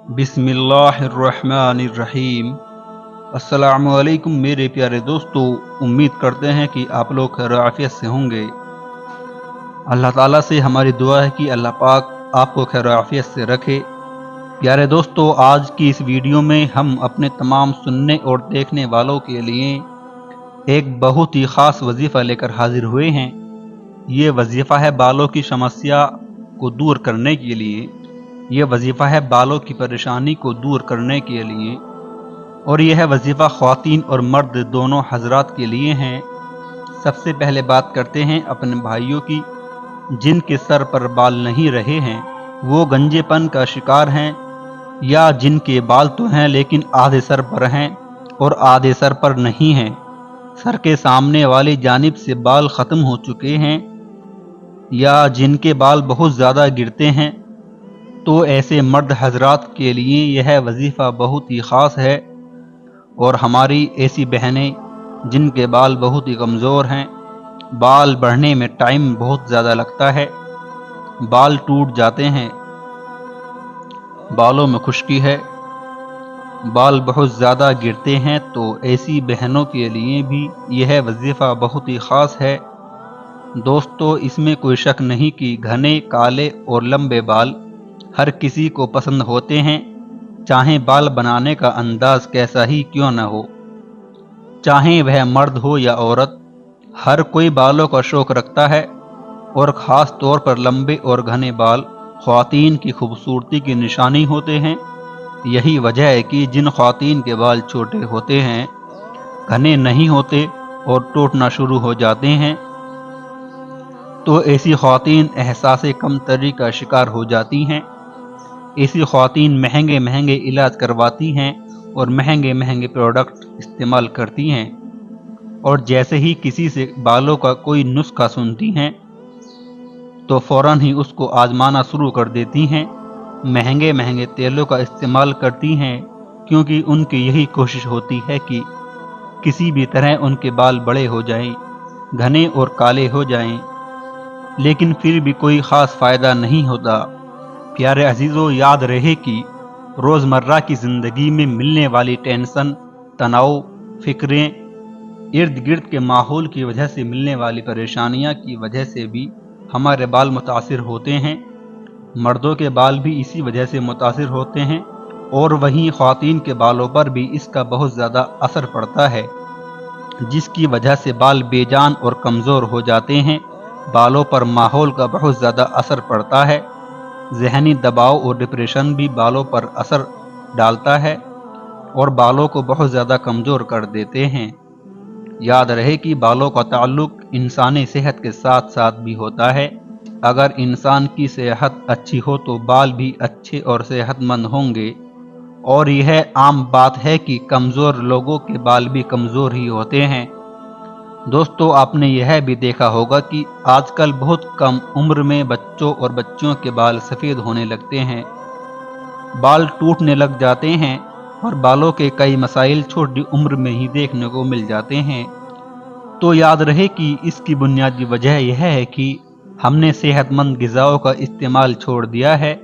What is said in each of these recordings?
बिस्मिल्लाहिर्रहमानिर्रहीम। अस्सलामु अलैकुम मेरे प्यारे दोस्तों, उम्मीद करते हैं कि आप लोग खैर आफियत से होंगे। अल्लाह ताला से हमारी दुआ है कि अल्लाह पाक आपको खैर आफियत से रखे। प्यारे दोस्तों, आज की इस वीडियो में हम अपने तमाम सुनने और देखने वालों के लिए एक बहुत ही ख़ास वजीफ़ा लेकर हाजिर हुए हैं। ये वजीफ़ा है बालों की समस्या को दूर करने के लिए, ये वजीफ़ा है बालों की परेशानी को दूर करने के लिए, और यह वजीफ़ा ख़वातीन और मर्द दोनों हजरात के लिए हैं। सबसे पहले बात करते हैं अपने भाइयों की, जिनके सर पर बाल नहीं रहे हैं, वो गंजेपन का शिकार हैं, या जिनके बाल तो हैं लेकिन आधे सर पर हैं और आधे सर पर नहीं हैं। सर के सामने वाली जानिब से बाल ख़त्म हो चुके हैं, या जिनके बाल बहुत ज़्यादा गिरते हैं। तो ऐसे मर्द हजरात के लिए यह वजीफ़ा बहुत ही ख़ास है। और हमारी ऐसी बहनें जिनके बाल बहुत ही कमज़ोर हैं, बाल बढ़ने में टाइम बहुत ज़्यादा लगता है, बाल टूट जाते हैं, बालों में खुश्की है, बाल बहुत ज़्यादा गिरते हैं, तो ऐसी बहनों के लिए भी यह वजीफ़ा बहुत ही ख़ास है। दोस्तों, इसमें कोई शक नहीं कि घने, काले और लंबे बाल हर किसी को पसंद होते हैं, चाहे बाल बनाने का अंदाज कैसा ही क्यों न हो, चाहे वह मर्द हो या औरत, हर कोई बालों का शौक रखता है। और ख़ास तौर पर लंबे और घने बाल ख़वातीन की खूबसूरती की निशानी होते हैं। यही वजह है कि जिन ख़वातीन के बाल छोटे होते हैं, घने नहीं होते और टूटना शुरू हो जाते हैं, तो ऐसी ख़वातीन एहसास कमतरी का शिकार हो जाती हैं। ऐसी ख़वातीन महंगे महंगे इलाज करवाती हैं और महंगे महंगे प्रोडक्ट इस्तेमाल करती हैं, और जैसे ही किसी से बालों का कोई नुस्खा सुनती हैं तो फ़ौरन ही उसको आजमाना शुरू कर देती हैं। महंगे महंगे तेलों का इस्तेमाल करती हैं, क्योंकि उनकी यही कोशिश होती है कि किसी भी तरह उनके बाल बड़े हो जाएं, घने और काले हो जाएं, लेकिन फिर भी कोई ख़ास फ़ायदा नहीं होता। प्यारे अजीज़ों, याद रहे कि रोज़मर्रा की ज़िंदगी में मिलने वाली टेंशन, तनाव, फ़िक्रें, इर्द गिर्द के माहौल की वजह से मिलने वाली परेशानियां की वजह से भी हमारे बाल मुतासिर होते हैं। मर्दों के बाल भी इसी वजह से मुतासिर होते हैं, और वहीं ख़वातीन के बालों पर भी इसका बहुत ज़्यादा असर पड़ता है, जिसकी वजह से बाल बेजान और कमज़ोर हो जाते हैं। बालों पर माहौल का बहुत ज़्यादा असर पड़ता है। ज़हनी दबाव और डिप्रेशन भी बालों पर असर डालता है और बालों को बहुत ज़्यादा कमज़ोर कर देते हैं। याद रहे कि बालों का ताल्लुक इंसानी सेहत के साथ साथ भी होता है। अगर इंसान की सेहत अच्छी हो तो बाल भी अच्छे और सेहतमंद होंगे, और यह आम बात है कि कमज़ोर लोगों के बाल भी कमज़ोर ही होते हैं। दोस्तों, आपने यह भी देखा होगा कि आजकल बहुत कम उम्र में बच्चों और बच्चियों के बाल सफ़ेद होने लगते हैं, बाल टूटने लग जाते हैं, और बालों के कई मसाइल छोटी उम्र में ही देखने को मिल जाते हैं। तो याद रहे कि इसकी बुनियादी वजह यह है कि हमने सेहतमंद ग़िज़ाओं का इस्तेमाल छोड़ दिया है।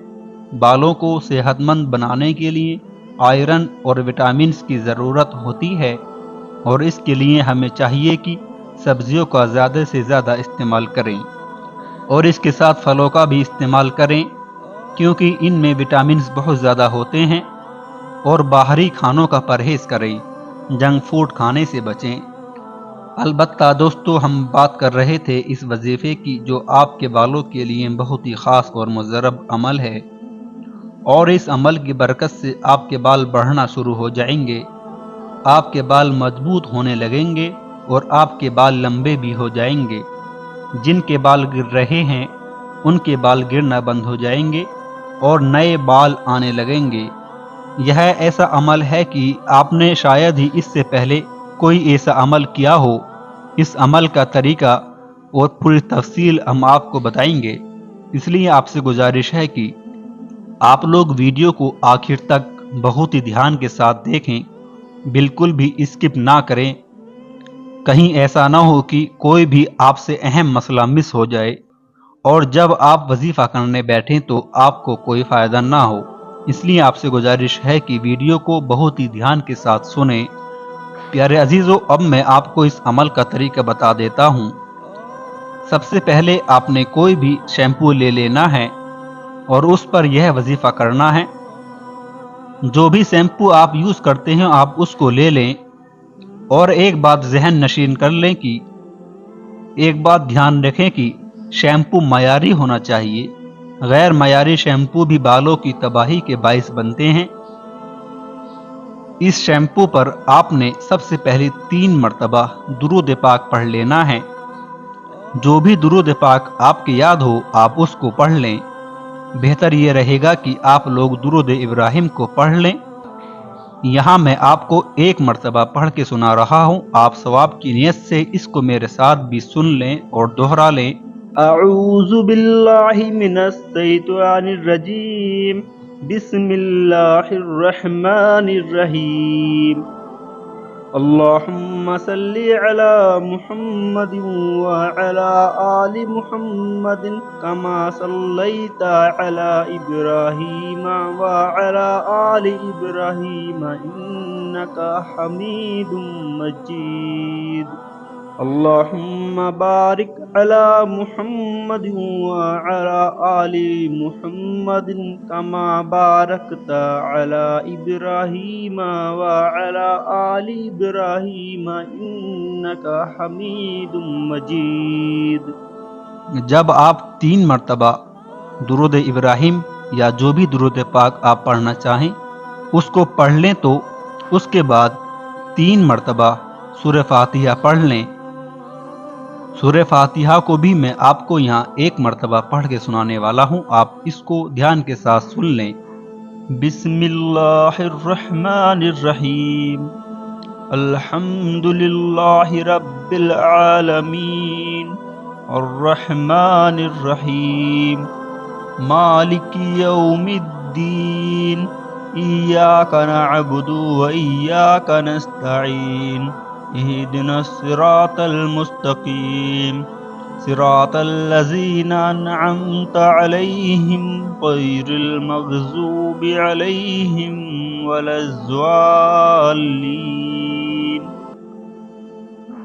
बालों को सेहतमंद बनाने के लिए आयरन और विटामिन्स की ज़रूरत होती है, और इसके लिए हमें चाहिए कि सब्जियों का ज़्यादा से ज़्यादा इस्तेमाल करें, और इसके साथ फलों का भी इस्तेमाल करें, क्योंकि इनमें विटामिन्स बहुत ज़्यादा होते हैं। और बाहरी खानों का परहेज़ करें, जंक फूड खाने से बचें। अलबत्ता दोस्तों, हम बात कर रहे थे इस वजीफ़े की, जो आपके बालों के लिए बहुत ही ख़ास और मुजर्रब अमल है, और इस अमल की बरकत से आपके बाल बढ़ना शुरू हो जाएंगे, आपके बाल मजबूत होने लगेंगे, और आपके बाल लंबे भी हो जाएंगे। जिनके बाल गिर रहे हैं उनके बाल गिरना बंद हो जाएंगे और नए बाल आने लगेंगे। यह ऐसा अमल है कि आपने शायद ही इससे पहले कोई ऐसा अमल किया हो। इस अमल का तरीका और पूरी तफसील हम आपको बताएंगे, इसलिए आपसे गुजारिश है कि आप लोग वीडियो को आखिर तक बहुत ही ध्यान के साथ देखें, बिल्कुल भी स्किप ना करें। कहीं ऐसा ना हो कि कोई भी आपसे अहम मसला मिस हो जाए और जब आप वजीफ़ा करने बैठें तो आपको कोई फ़ायदा ना हो। اس لیے آپ سے گزارش ہے کہ ویڈیو کو بہت ہی دھیان کے ساتھ سنیں۔ پیارے عزیزو، اب میں آپ کو اس عمل کا طریقہ بتا دیتا ہوں۔ سب سے پہلے آپ نے کوئی بھی شیمپو لے لینا ہے اور اس پر یہ وظیفہ کرنا ہے۔ جو بھی شیمپو آپ یوز کرتے ہیں آپ اس کو لے لیں، اور ایک بات ذہن نشین کر لیں کہ ایک بات دھیان رکھیں کہ شیمپو معیاری ہونا چاہیے۔ غیر معیاری شیمپو بھی بالوں کی تباہی کے باعث بنتے ہیں۔ اس شیمپو پر آپ نے سب سے پہلے 3 مرتبہ درود پاک پڑھ لینا ہے۔ جو بھی درود پاک آپ کے یاد ہو آپ اس کو پڑھ لیں۔ بہتر یہ رہے گا کہ آپ لوگ درود ابراہیم کو پڑھ لیں۔ یہاں میں آپ کو 1 مرتبہ پڑھ کے سنا رہا ہوں، آپ ثواب کی نیت سے اس کو میرے ساتھ بھی سن لیں اور دوہرا لیں۔ اعوذ باللہ من الشیطان الرجیم، بسم اللہ الرحمن الرحیم۔ اللہم صلی علی محمد وعلی آل محمد کما صلیت علی ابراہیم وعلی آل ابراہیم انک حمید مجید۔ اللہم بارک علی محمد وعلی آل محمد کما بارکت علی ابراہیم وعلی آل ابراہیم انک حمید مجید۔ جب آپ 3 مرتبہ درود ابراہیم یا جو بھی درود پاک آپ پڑھنا چاہیں اس کو پڑھ لیں تو اس کے بعد 3 مرتبہ سورہ فاتحہ پڑھ لیں۔ سورہ فاتحہ کو بھی میں آپ کو یہاں 1 مرتبہ پڑھ کے سنانے والا ہوں، آپ اس کو دھیان کے ساتھ سن لیں۔ بسم اللہ الرحمن الرحیم، الحمد للہ رب العالمین، الرحمن الرحیم، مالک یوم الدین، ایاک نعبد و ایاک نستعین، اہدنا الصراط المستقیم، صراط الذین انعمت علیہم غیر المغضوب علیہم ولا الضالین۔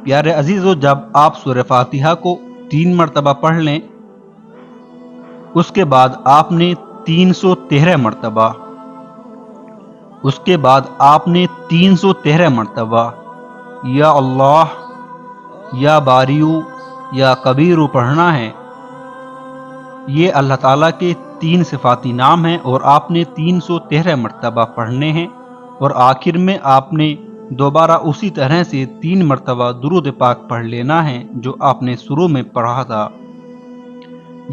پیارے عزیزو، جب آپ سورہ فاتحہ کو 3 مرتبہ پڑھ لیں اس کے بعد آپ نے 313 مرتبہ، اس کے بعد آپ نے 313 مرتبہ یا اللہ، یا باریو، یا کبیرو پڑھنا ہے۔ یہ اللہ تعالیٰ کے 3 صفاتی نام ہیں اور آپ نے 313 مرتبہ پڑھنے ہیں، اور آخر میں آپ نے دوبارہ اسی طرح سے 3 مرتبہ درود پاک پڑھ لینا ہے جو آپ نے شروع میں پڑھا تھا۔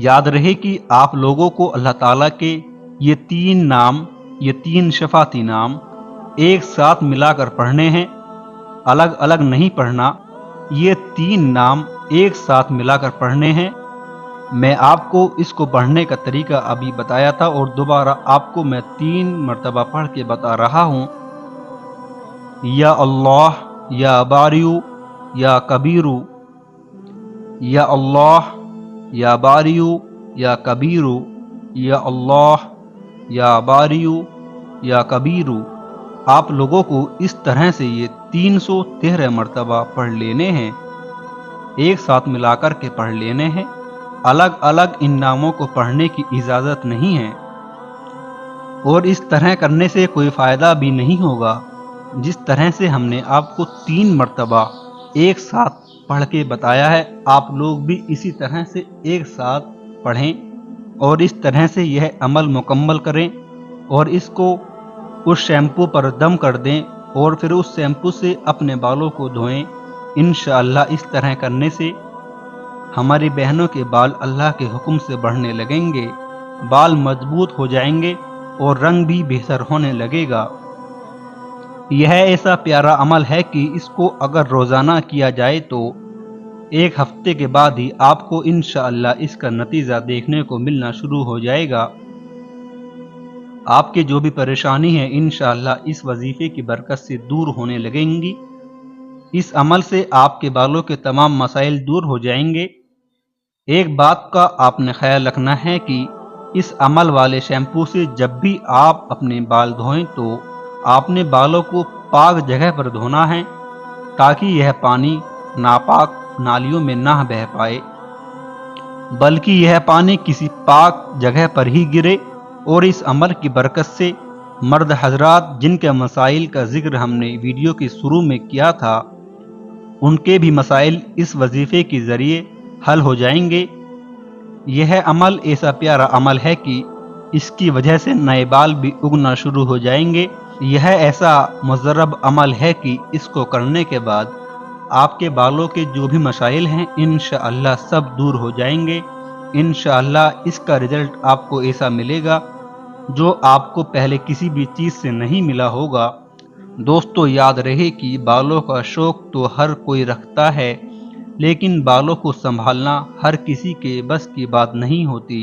یاد رہے کہ آپ لوگوں کو اللہ تعالیٰ کے یہ 3 نام، یہ 3 شفاعتی نام ایک ساتھ ملا کر پڑھنے ہیں، الگ الگ نہیں پڑھنا۔ یہ 3 نام ایک ساتھ ملا کر پڑھنے ہیں۔ میں آپ کو اس کو پڑھنے کا طریقہ ابھی بتایا تھا اور دوبارہ آپ کو میں 3 مرتبہ پڑھ کے بتا رہا ہوں۔ یا اللہ، یا باریو، یا کبیرو، یا اللہ، یا باریو، یا کبیرو، یا اللہ، یا باریو، یا کبیرو۔ آپ لوگوں کو اس طرح سے یہ 313 مرتبہ پڑھ لینے ہیں، ایک ساتھ ملا کر کے پڑھ لینے ہیں، الگ الگ ان ناموں کو پڑھنے کی اجازت نہیں ہے، اور اس طرح کرنے سے کوئی فائدہ بھی نہیں ہوگا۔ جس طرح سے ہم نے آپ کو 3 مرتبہ ایک ساتھ پڑھ کے بتایا ہے، آپ لوگ بھی اسی طرح سے ایک ساتھ پڑھیں اور اس طرح سے یہ عمل مکمل کریں، اور اس کو اس شیمپو پر دم کر دیں اور پھر اس شیمپو سے اپنے بالوں کو دھوئیں۔ انشاءاللہ اس طرح کرنے سے ہماری بہنوں کے بال اللہ کے حکم سے بڑھنے لگیں گے، بال مضبوط ہو جائیں گے اور رنگ بھی بہتر ہونے لگے گا۔ یہ ایسا پیارا عمل ہے کہ اس کو اگر روزانہ کیا جائے تو 1 ہفتے کے بعد ہی آپ کو انشاءاللہ اس کا نتیجہ دیکھنے کو ملنا شروع ہو جائے گا۔ آپ کے جو بھی پریشانی ہے انشاءاللہ اس وظیفے کی برکت سے دور ہونے لگیں گی۔ اس عمل سے آپ کے بالوں کے تمام مسائل دور ہو جائیں گے۔ ایک بات کا آپ نے خیال رکھنا ہے کہ इस अमल वाले शैम्पू से जब भी आप अपने बाल धोएं तो आपने बालों को पाक जगह पर धोना है ताकि यह पानी नापाक नालियों में ना बह पाए, बल्कि यह पानी किसी पाक जगह पर ही गिरे। और इस अमल की बरकत से मर्द हजरात जिनके मसाइल का जिक्र हमने वीडियो के शुरू में किया था, उनके भी मसाइल इस वजीफे के जरिए हल हो जाएंगे। यह अमल ऐसा प्यारा अमल है कि इसकी वजह से नए बाल भी उगना शुरू हो जाएंगे। यह ऐसा मुजर्रब अमल है कि इसको करने के बाद आपके बालों के जो भी मसाइल हैं इंशाअल्लाह सब दूर हो जाएंगे। इंशाअल्लाह इसका रिजल्ट आपको ऐसा मिलेगा जो आपको पहले किसी भी चीज़ से नहीं मिला होगा। दोस्तों याद रहे कि बालों का शौक तो हर कोई रखता है, लेकिन बालों को संभालना हर किसी के बस की बात नहीं होती।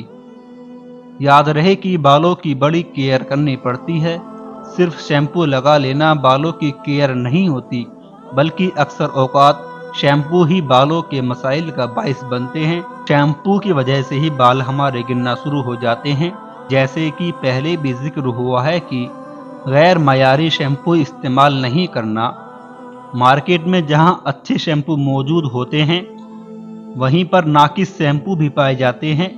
याद रहे कि बालों की बड़ी केयर करनी पड़ती है। सिर्फ शैम्पू लगा लेना बालों की केयर नहीं होती, बल्कि अक्सर औकात शैम्पू ही बालों के मसाइल का बाइस बनते हैं। शैम्पू की वजह से ही बाल हमारे गिरना शुरू हो जाते हैं। जैसे कि पहले भी जिक्र हुआ है कि गैर मयारी शैम्पू इस्तेमाल नहीं करना। मार्केट में जहां अच्छे शैम्पू मौजूद होते हैं वहीं पर नाकिस शैम्पू भी पाए जाते हैं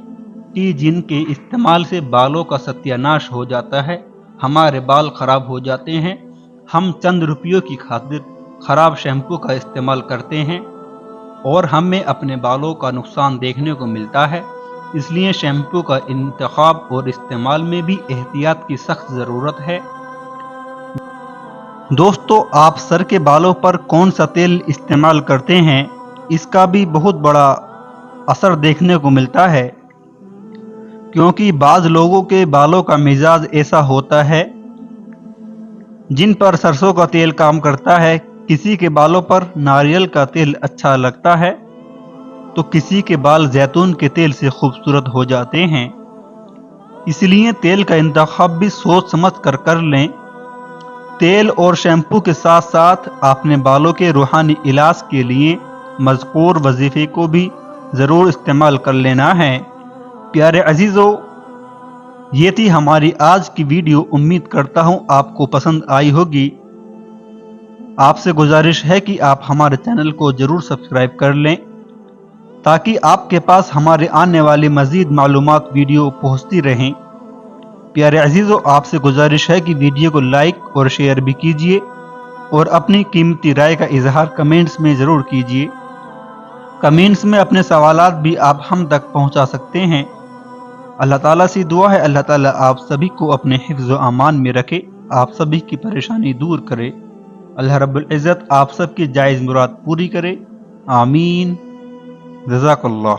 कि जिनके इस्तेमाल से बालों का सत्यानाश हो जाता है, हमारे बाल खराब हो जाते हैं। हम चंद रुपयों की खातिर खराब शैम्पू का इस्तेमाल करते हैं और हमें अपने बालों का नुकसान देखने को मिलता है। इसलिए शैम्पू का इंतखाब और इस्तेमाल में भी एहतियात की सख्त ज़रूरत है। दोस्तों आप सर के बालों पर कौन सा तेल इस्तेमाल करते हैं, इसका भी बहुत बड़ा असर देखने को मिलता है, क्योंकि बाज़ लोगों के बालों का मिजाज ऐसा होता है जिन पर सरसों का तेल काम करता है, किसी के बालों पर नारियल का तेल अच्छा लगता है तो किसी के बाल जैतून के तेल से खूबसूरत हो जाते हैं। इसलिए तेल का इंतखाब भी सोच समझ कर लें। तेल और शैम्पू के साथ साथ अपने बालों के रूहानी इलाज के लिए मज़कूर वजीफे को भी ज़रूर इस्तेमाल कर लेना है। प्यारे अजीज़ों, ये थी हमारी आज की वीडियो। उम्मीद करता हूँ आपको पसंद आई होगी। आपसे गुजारिश है कि आप हमारे चैनल को ज़रूर सब्सक्राइब कर लें ताकि आपके पास हमारे आने वाली मज़ीद मालूमात वीडियो पहुँचती रहें। प्यारे अजीज़ों, आपसे गुजारिश है कि वीडियो को लाइक और शेयर भी कीजिए और अपनी कीमती राय का इजहार कमेंट्स में ज़रूर कीजिए। कमेंट्स में अपने सवालात भी आप हम तक पहुंचा सकते हैं। अल्लाह ताला से दुआ है अल्लाह ताला आप सभी को अपने हिफ्ज़ व अमान में रखे, आप सभी की परेशानी दूर करे। अल्लाह रब्बुल इज़्ज़त आप सबकी जायज़ मुराद पूरी करे। आमीन। जज़ाकल्लाह।